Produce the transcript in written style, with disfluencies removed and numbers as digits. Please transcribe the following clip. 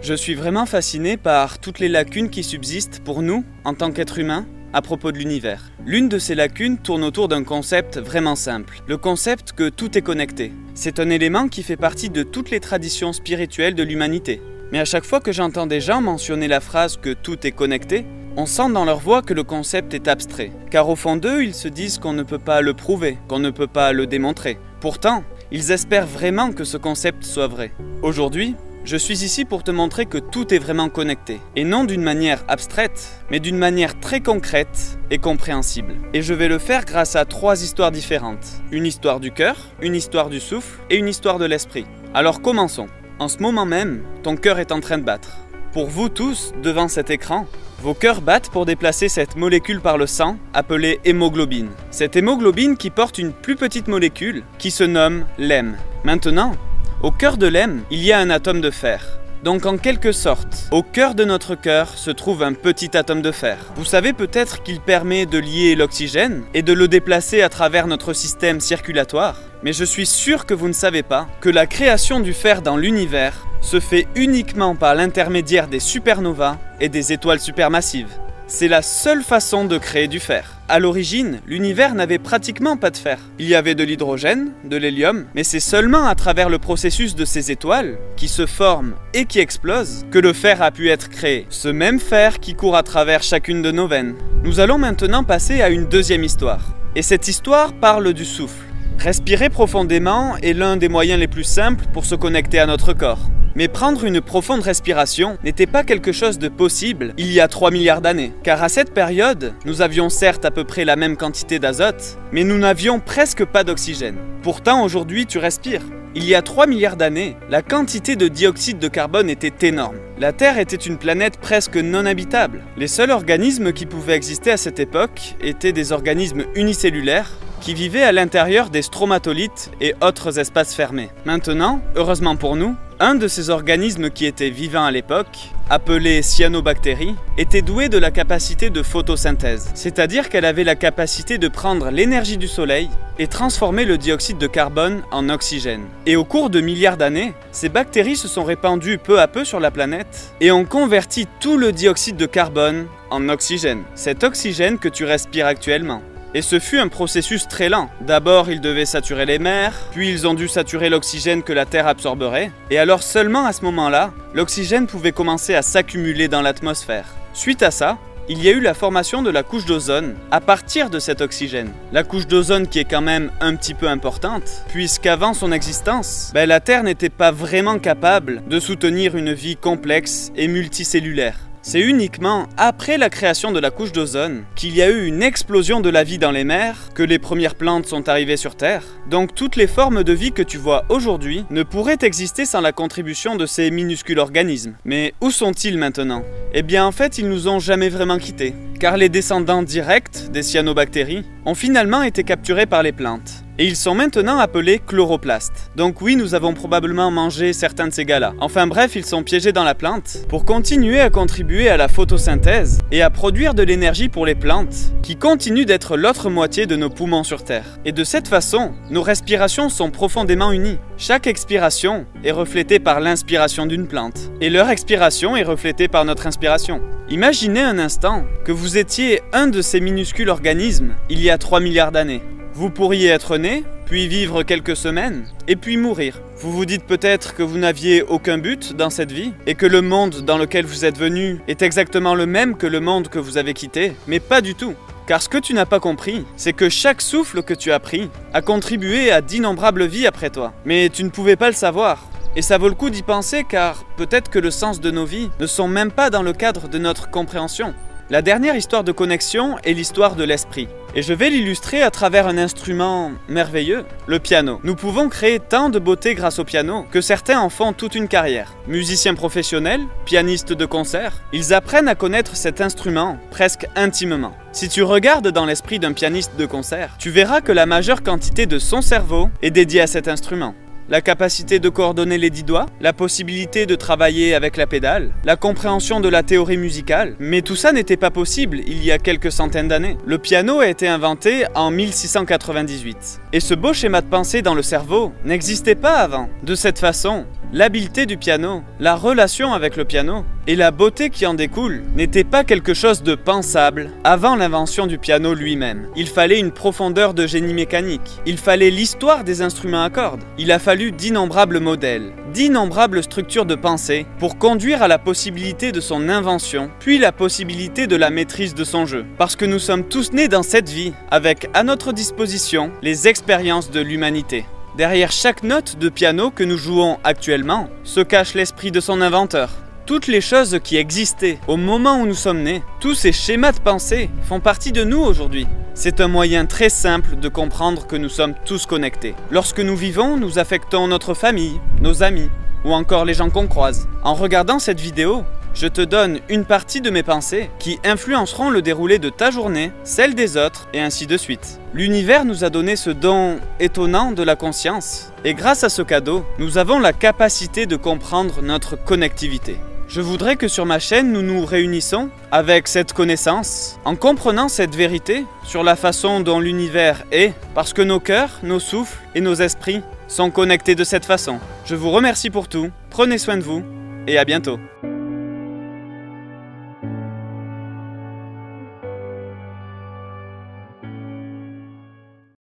Je suis vraiment fasciné par toutes les lacunes qui subsistent pour nous, en tant qu'êtres humains, à propos de l'univers. L'une de ces lacunes tourne autour d'un concept vraiment simple, le concept que tout est connecté. C'est un élément qui fait partie de toutes les traditions spirituelles de l'humanité. Mais à chaque fois que j'entends des gens mentionner la phrase que tout est connecté, on sent dans leur voix que le concept est abstrait. Car au fond d'eux, ils se disent qu'on ne peut pas le prouver, qu'on ne peut pas le démontrer. Pourtant, ils espèrent vraiment que ce concept soit vrai. Aujourd'hui, je suis ici pour te montrer que tout est vraiment connecté, et non d'une manière abstraite, mais d'une manière très concrète et compréhensible. Et je vais le faire grâce à 3 histoires différentes. Une histoire du cœur, une histoire du souffle et une histoire de l'esprit. Alors commençons. En ce moment même, ton cœur est en train de battre. Pour vous tous, devant cet écran, vos cœurs battent pour déplacer cette molécule par le sang, appelée hémoglobine. Cette hémoglobine qui porte une plus petite molécule, qui se nomme l'hème. Maintenant, au cœur de l'hème, il y a un atome de fer. Donc en quelque sorte, au cœur de notre cœur se trouve un petit atome de fer. Vous savez peut-être qu'il permet de lier l'oxygène et de le déplacer à travers notre système circulatoire. Mais je suis sûr que vous ne savez pas que la création du fer dans l'univers se fait uniquement par l'intermédiaire des supernovas et des étoiles supermassives. C'est la seule façon de créer du fer. À l'origine, l'univers n'avait pratiquement pas de fer. Il y avait de l'hydrogène, de l'hélium, mais c'est seulement à travers le processus de ces étoiles, qui se forment et qui explosent, que le fer a pu être créé. Ce même fer qui court à travers chacune de nos veines. Nous allons maintenant passer à une deuxième histoire. Et cette histoire parle du souffle. Respirer profondément est l'un des moyens les plus simples pour se connecter à notre corps. Mais prendre une profonde respiration n'était pas quelque chose de possible il y a 3 milliards d'années. Car à cette période, nous avions certes à peu près la même quantité d'azote, mais nous n'avions presque pas d'oxygène. Pourtant aujourd'hui tu respires. Il y a 3 milliards d'années, la quantité de dioxyde de carbone était énorme. La Terre était une planète presque non habitable. Les seuls organismes qui pouvaient exister à cette époque étaient des organismes unicellulaires qui vivaient à l'intérieur des stromatolites et autres espaces fermés. Maintenant, heureusement pour nous, un de ces organismes qui étaient vivants à l'époque, appelé cyanobactérie, était doué de la capacité de photosynthèse, c'est-à-dire qu'elle avait la capacité de prendre l'énergie du soleil et transformer le dioxyde de carbone en oxygène. Et au cours de milliards d'années, ces bactéries se sont répandues peu à peu sur la planète et ont converti tout le dioxyde de carbone en oxygène, cet oxygène que tu respires actuellement. Et ce fut un processus très lent. D'abord, ils devaient saturer les mers, puis ils ont dû saturer l'oxygène que la Terre absorberait, et alors seulement à ce moment-là, l'oxygène pouvait commencer à s'accumuler dans l'atmosphère. Suite à ça, il y a eu la formation de la couche d'ozone à partir de cet oxygène. La couche d'ozone qui est quand même un petit peu importante, puisqu'avant son existence, la Terre n'était pas vraiment capable de soutenir une vie complexe et multicellulaire. C'est uniquement après la création de la couche d'ozone qu'il y a eu une explosion de la vie dans les mers, que les premières plantes sont arrivées sur Terre. Donc toutes les formes de vie que tu vois aujourd'hui ne pourraient exister sans la contribution de ces minuscules organismes. Mais où sont-ils maintenant? Eh bien en fait, ils nous ont jamais vraiment quittés. Car les descendants directs des cyanobactéries ont finalement été capturés par les plantes. Et ils sont maintenant appelés chloroplastes. Donc oui, nous avons probablement mangé certains de ces gars-là. Enfin bref, ils sont piégés dans la plante pour continuer à contribuer à la photosynthèse et à produire de l'énergie pour les plantes, qui continuent d'être l'autre moitié de nos poumons sur Terre. Et de cette façon, nos respirations sont profondément unies. Chaque expiration est reflétée par l'inspiration d'une plante, et leur expiration est reflétée par notre inspiration. Imaginez un instant que vous étiez un de ces minuscules organismes il y a 3 milliards d'années. Vous pourriez être né, puis vivre quelques semaines, et puis mourir. Vous vous dites peut-être que vous n'aviez aucun but dans cette vie, et que le monde dans lequel vous êtes venu est exactement le même que le monde que vous avez quitté, mais pas du tout. Car ce que tu n'as pas compris, c'est que chaque souffle que tu as pris a contribué à d'innombrables vies après toi. Mais tu ne pouvais pas le savoir. Et ça vaut le coup d'y penser car peut-être que le sens de nos vies ne sont même pas dans le cadre de notre compréhension. La dernière histoire de connexion est l'histoire de l'esprit. Et je vais l'illustrer à travers un instrument merveilleux, le piano. Nous pouvons créer tant de beauté grâce au piano que certains en font toute une carrière. Musiciens professionnels, pianistes de concert, ils apprennent à connaître cet instrument presque intimement. Si tu regardes dans l'esprit d'un pianiste de concert, tu verras que la majeure quantité de son cerveau est dédiée à cet instrument. la capacité de coordonner les 10 doigts, la possibilité de travailler avec la pédale, la compréhension de la théorie musicale. Mais tout ça n'était pas possible il y a quelques centaines d'années. Le piano a été inventé en 1698. Et ce beau schéma de pensée dans le cerveau n'existait pas avant. De cette façon, l'habileté du piano, la relation avec le piano et la beauté qui en découle n'étaient pas quelque chose de pensable avant l'invention du piano lui-même. Il fallait une profondeur de génie mécanique, il fallait l'histoire des instruments à cordes, il a fallu d'innombrables modèles, d'innombrables structures de pensée pour conduire à la possibilité de son invention, puis la possibilité de la maîtrise de son jeu. Parce que nous sommes tous nés dans cette vie, avec à notre disposition les expériences de l'humanité. Derrière chaque note de piano que nous jouons actuellement se cache l'esprit de son inventeur. Toutes les choses qui existaient au moment où nous sommes nés, tous ces schémas de pensée font partie de nous aujourd'hui. C'est un moyen très simple de comprendre que nous sommes tous connectés. Lorsque nous vivons, nous affectons notre famille, nos amis, ou encore les gens qu'on croise. En regardant cette vidéo, je te donne une partie de mes pensées qui influenceront le déroulé de ta journée, celle des autres, et ainsi de suite. L'univers nous a donné ce don étonnant de la conscience, et grâce à ce cadeau, nous avons la capacité de comprendre notre connectivité. Je voudrais que sur ma chaîne, nous nous réunissons avec cette connaissance, en comprenant cette vérité sur la façon dont l'univers est, parce que nos cœurs, nos souffles et nos esprits sont connectés de cette façon. Je vous remercie pour tout, prenez soin de vous, et à bientôt.